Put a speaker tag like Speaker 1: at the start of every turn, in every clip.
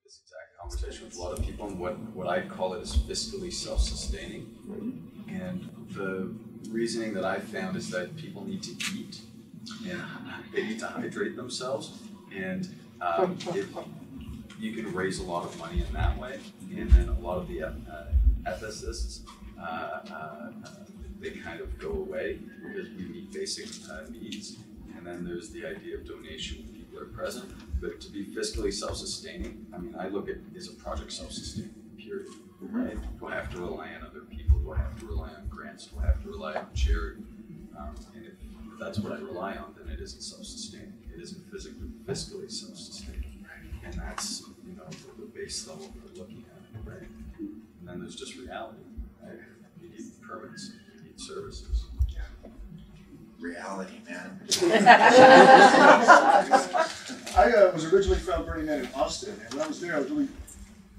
Speaker 1: this exact conversation with a lot of people, and what I call it is fiscally self-sustaining. And the reasoning that I found is that people need to eat, and they need to hydrate themselves, and if you can raise a lot of money in that way, and then a lot of the ethicists, they kind of go away because we meet basic needs. And then there's the idea of donation when people are present. But to be fiscally self-sustaining, I mean, I look at is a project self-sustaining, period. Right? Do I have to rely on other people? Do I have to rely on grants? Do I have to rely on charity? And if that's what I rely on, then it isn't self-sustaining. It isn't fiscally self-sustaining. And that's, you know, the base level we're looking at, right? And then there's just reality, right? You need permits, you need services.
Speaker 2: Reality, man.
Speaker 3: I was originally from Burning Man in Austin, and when I was there, I was really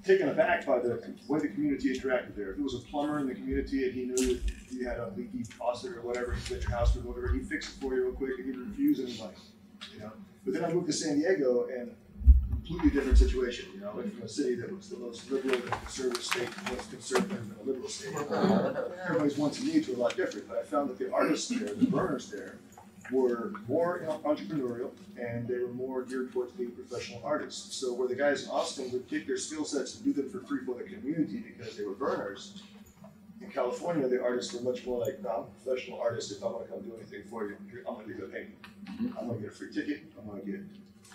Speaker 3: taken aback by the way the community interacted there. If there was a plumber in the community and he knew that you had a leaky faucet or whatever, he'd get your house or whatever, he'd fix it for you real quick and he'd refuse anybody, you know. But then I moved to San Diego, and completely different situation, you know. I went from a city that was the most liberal and conservative state to most conservative and a liberal state. Everybody's wants and needs were a lot different, but I found that the artists there, the burners there, were more entrepreneurial, and they were more geared towards being professional artists. So where the guys in Austin would take their skill sets and do them for free for the community because they were burners, in California the artists were much more like, no, I'm a professional artist. If I want to come do anything for you, I'm going to give you a painting. I'm going to get a free ticket. I'm going to get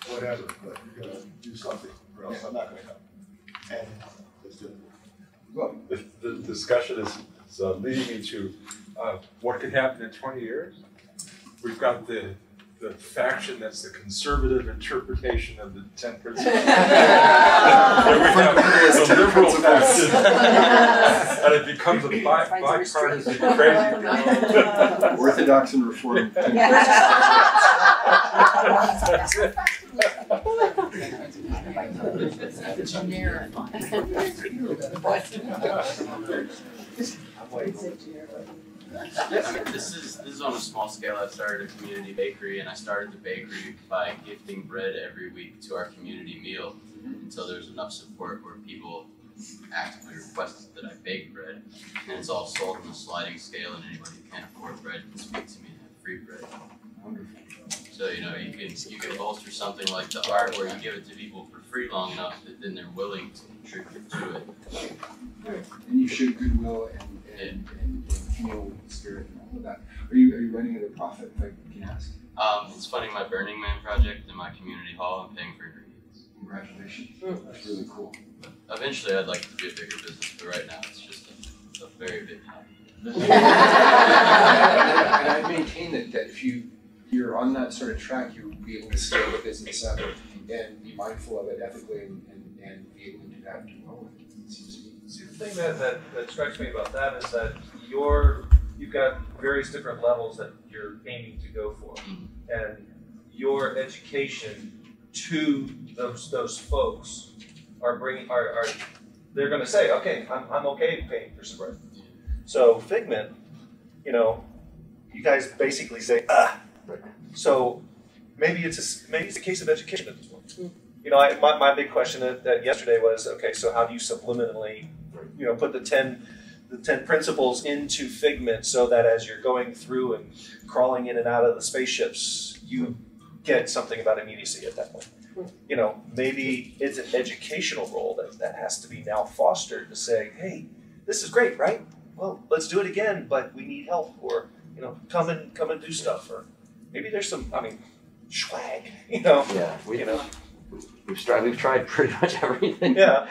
Speaker 3: whatever, but you're going to do something, or else I'm not going to come. And let's do it.
Speaker 4: Well, the discussion is leading me to what could happen in 20 years. We've got the faction that's the conservative interpretation of the 10 principles. There we have the liberal faction. And it becomes a bipartisan crazy.
Speaker 2: Orthodox and Reformed.
Speaker 5: This is on a small scale. I started a community bakery, and I started the bakery by gifting bread every week to our community meal until there was enough support where people actively requested that I bake bread. And it's all sold on a sliding scale, and anybody who can't afford bread can speak to me and have free bread.
Speaker 2: Wonderful.
Speaker 5: So you know you can bolster something like the art where you give it to people for free long enough that then they're willing to contribute to it.
Speaker 2: Right. And you show goodwill and communal spirit and all of that. Are you running at a profit, if I can ask?
Speaker 5: It's funding my Burning Man project in my community hall and paying for ingredients.
Speaker 2: Congratulations. That's really cool.
Speaker 5: Eventually I'd like to be a bigger business, but right now it's just a very big hobby.
Speaker 2: And I maintain that if you're on that sort of track, you'll be able to scale the business up and be mindful of it ethically and be able to do that and do well with it. It seems to me.
Speaker 6: See, the thing that strikes me about that is that you've got various different levels that you're aiming to go for, and your education to those folks are they're going to say, okay, I'm okay paying for some bread. So Figment, you know, you guys basically say, so maybe it's a case of education at this point. You know, my big question that yesterday was, okay, so how do you subliminally, you know, put the 10 principles into Figment so that as you're going through and crawling in and out of the spaceships, you get something about immediacy at that point. You know, maybe it's an educational role that has to be now fostered to say, hey, this is great, right? Well, let's do it again, but we need help, or you know, come and do stuff, or maybe there's some, I mean, swag, you know.
Speaker 7: Yeah, we've tried pretty much everything.
Speaker 6: Yeah.